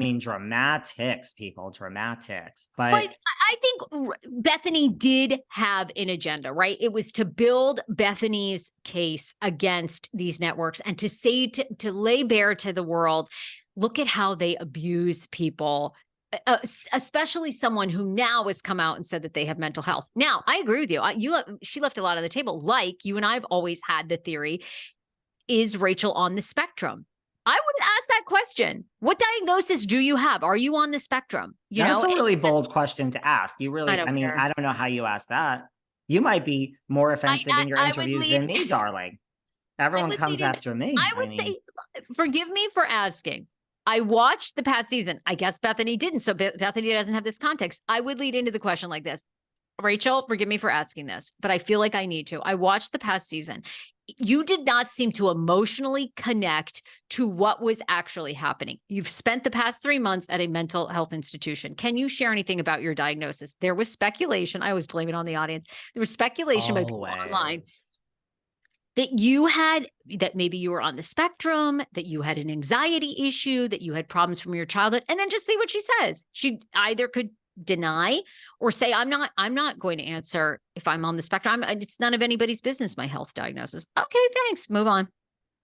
I mean, dramatics, people, dramatics. But I think Bethany did have an agenda, right? It was to build Bethany's case against these networks and to say, to lay bare to the world, look at how they abuse people, especially someone who now has come out and said that they have mental health. Now, I agree with you. She left a lot on the table. Like you and I have always had the theory, is Rachel on the spectrum? I would ask that question. What diagnosis do you have? Are you on the spectrum? That's a really bold question to ask. You really, I mean, I don't know how you ask that. You might be more offensive in your interviews than me, darling. Everyone comes after me. I would say, forgive me for asking. I watched the past season. I guess Bethany didn't. So Bethany doesn't have this context. I would lead into the question like this. Rachel, forgive me for asking this, but I feel like I need to. I watched the past season. You did not seem to emotionally connect to what was actually happening. You've spent the past 3 months at a mental health institution. Can you share anything about your diagnosis? There was speculation. I always blame it on the audience. There was speculation by people online that maybe you were on the spectrum, that you had an anxiety issue, that you had problems from your childhood, and then just see what she says. She either could deny or say, I'm not going to answer if I'm on the spectrum. It's none of anybody's business, my health diagnosis. Okay, thanks. Move on.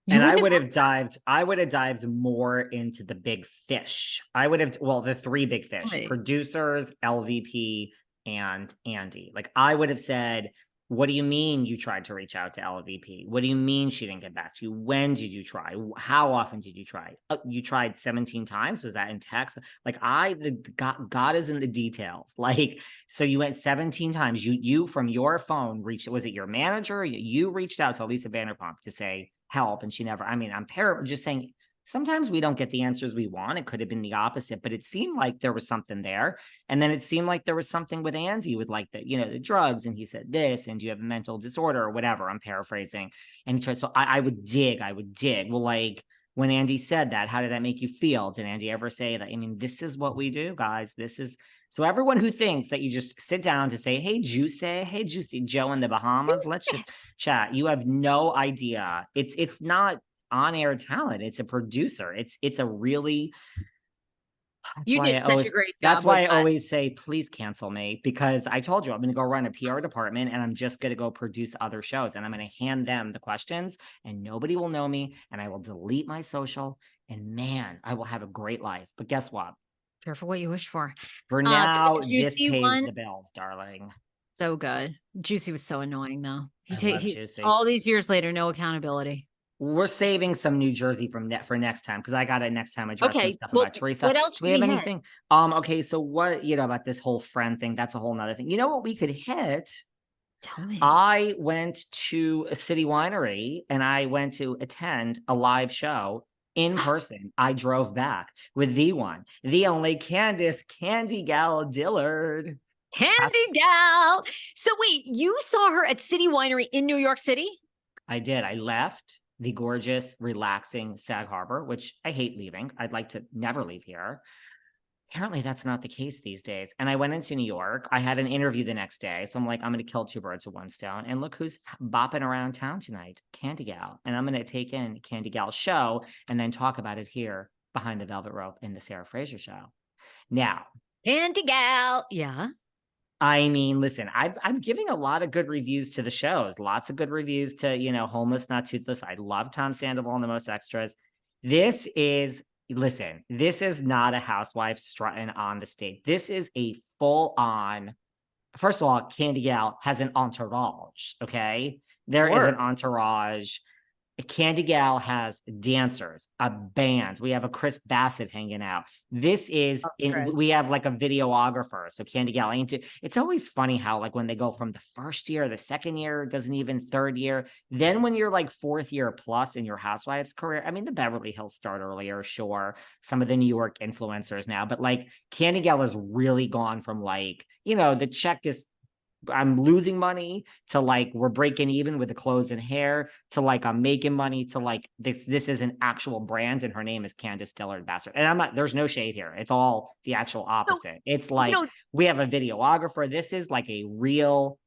And I would have dived more into the big fish. The 3 big fish, right. Producers, LVP, and Andy. Like I would have said, what do you mean you tried to reach out to LVP? What do you mean she didn't get back to you? When did you try? How often did you try? You tried 17 times? Was that in text? Like God is in the details. Like, so you went 17 times. You from your phone reached, was it your manager? You reached out to Lisa Vanderpump to say help. And she never, I mean, I'm just saying, sometimes we don't get the answers we want. It could have been the opposite, but it seemed like there was something there. And then it seemed like there was something with Andy with like the drugs. And he said this, and you have a mental disorder or whatever. I'm paraphrasing. And so I would dig. Well, like when Andy said that, how did that make you feel? Did Andy ever say that? I mean, this is what we do, guys. So everyone who thinks that you just sit down to say, hey, Juicy Joe in the Bahamas, let's just chat. You have no idea. It's not on-air talent. It's a producer. It's a really, that's why I always say, please cancel me, because I told you I'm going to go run a PR department and I'm just going to go produce other shows and I'm going to hand them the questions and nobody will know me and I will delete my social and man, I will have a great life. But guess what? Careful what you wish for. For now, this pays the bills, darling. So good. Juicy was so annoying though. He's all these years later, no accountability. We're saving some New Jersey for next time because I got it next time address some stuff about Teresa. What else do we have anything? Okay, so what about this whole friend thing? That's a whole nother thing. You know what we could hit? Tell me. I went to a city winery and I went to attend a live show in person. I drove back with the one, the only Candiace Dillard. Candy Gal. So wait, you saw her at City Winery in New York City? I did. I left the gorgeous, relaxing Sag Harbor, which I hate leaving. I'd like to never leave here. Apparently that's not the case these days. And I went into New York. I had an interview the next day. So I'm like, I'm going to kill 2 birds with 1 stone. And look who's bopping around town tonight, Candy Gal. And I'm going to take in Candy Gal's show and then talk about it here behind the velvet rope in the Sarah Fraser show. Now, Candy Gal. Yeah. I mean, listen, I'm giving a lot of good reviews to the shows, lots of good reviews to, Homeless, Not Toothless. I love Tom Sandoval and the Most Extras. This is not a housewife strutting on the stage. This is a full on, first of all, Candy Gal has an entourage. Okay. There is an entourage. Candy Gal has dancers, a band. We have a Chris Bassett hanging out. This is, we have like a videographer. So Candy Gal it's always funny how like when they go from the first year, the second year, doesn't even third year. Then when you're like 4th year plus in your housewife's career, I mean, the Beverly Hills started earlier, sure. Some of the New York influencers now, but like Candy Gal has really gone from like, the check is, I'm losing money to like we're breaking even with the clothes and hair to like I'm making money to like this is an actual brand and her name is Candiace Dillard Bastard. And there's no shade here. It's all the actual opposite. It's like we have a videographer. This is like a real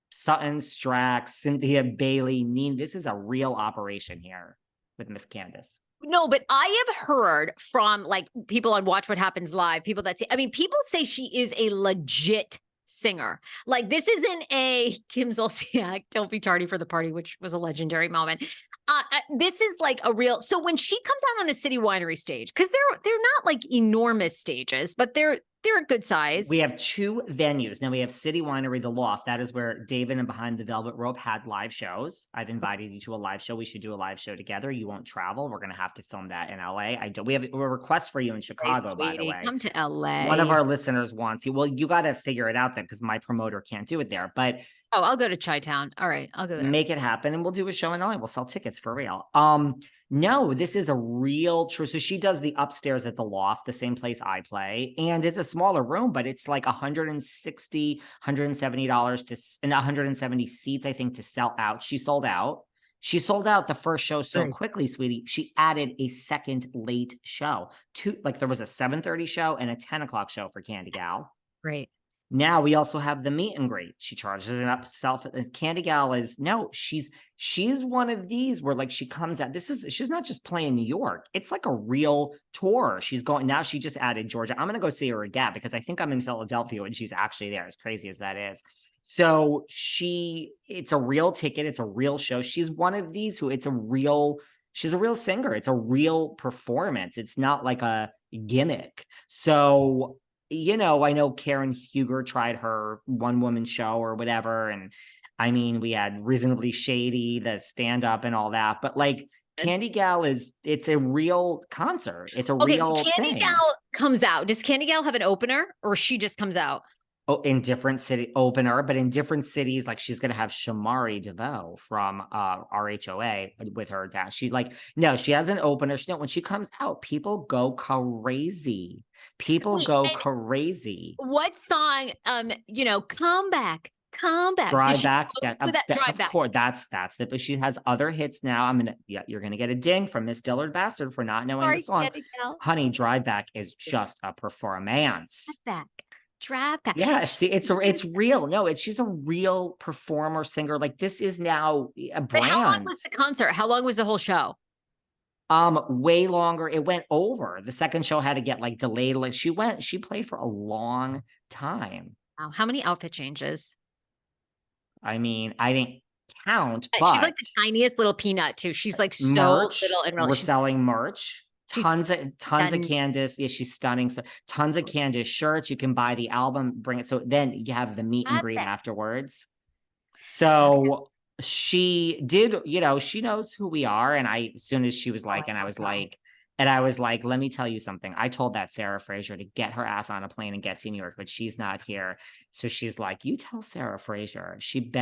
Sutton Strack, Cynthia Bailey, Neen. This is a real operation here with Miss Candiace. No, but I have heard from like people on Watch What Happens Live, people that say, I mean, people say she is a legit singer. Like this isn't a Kim Zolciak, don't be tardy for the party, which was a legendary moment. This is like a real, so when she comes out on a city winery stage, because they're not like enormous stages, but they're a good size. We have 2 venues. Now we have City Winery, The Loft. That is where David and Behind the Velvet Rope had live shows. I've invited you to a live show. We should do a live show together. You won't travel. We're going to have to film that in LA. We have a request for you in Chicago, by the way. Come to LA. One of our listeners wants you. Well, you got to figure it out then because my promoter can't do it there. But I'll go to Chi-Town. All right, I'll go there. Make it happen, and we'll do a show in LA. We'll sell tickets for real. No, this is a real true. So she does the upstairs at the Loft, the same place I play, and it's a smaller room, but it's like $160, $170 and 170 seats, I think, to sell out. She sold out. She sold out the first show so quickly, sweetie. She added a second late show. There was a 7:30 show and a 10 o'clock show for Candy Gal. Great. Now we also have the meet and greet. She charges it up self. Candy Gal she's one of these where like she comes out. She's not just playing New York. It's like a real tour. She's going now. She just added Georgia. I'm gonna go see her again because I think I'm in Philadelphia and she's actually there. As crazy as that is. So it's a real ticket. It's a real show. She's one of these who she's a real singer. It's a real performance. It's not like a gimmick. So I know Karen Huger tried her one-woman show or whatever. And I mean, we had Reasonably Shady, the stand-up and all that. But like Candy Gal it's a real concert. It's a real thing. Candy Gal comes out. Does Candy Gal have an opener or she just comes out? Oh, in different city opener, but in different cities, like she's going to have Shamari DeVoe from RHOA with her dad. She has an opener. When she comes out, people go crazy. Go crazy. What song? Come back. Drive back. Yeah, Drive back. Of course, that's it. But she has other hits now. You're gonna get a ding from Miss Dillard Bastard for not knowing the song. Honey, Drive Back is just a performance. Drive back. Yeah, see, it's real. No, she's a real performer, singer. Like this is now a brand. But how long was the concert? How long was the whole show? Way longer. It went over. The second show had to get like delayed. Like she played for a long time. Wow. How many outfit changes? I mean, I didn't count, but she's like the tiniest little peanut too. She's like so little and really. We're selling merch. Tons of Candace. Yeah, she's stunning. So tons of Candace shirts. You can buy the album, bring it. So then you have the meet and greet afterwards. So she did, she knows who we are. And as soon as she was like, I was like, let me tell you something. I told that Sarah Fraser to get her ass on a plane and get to New York, but she's not here. So she's like, you tell Sarah Fraser. She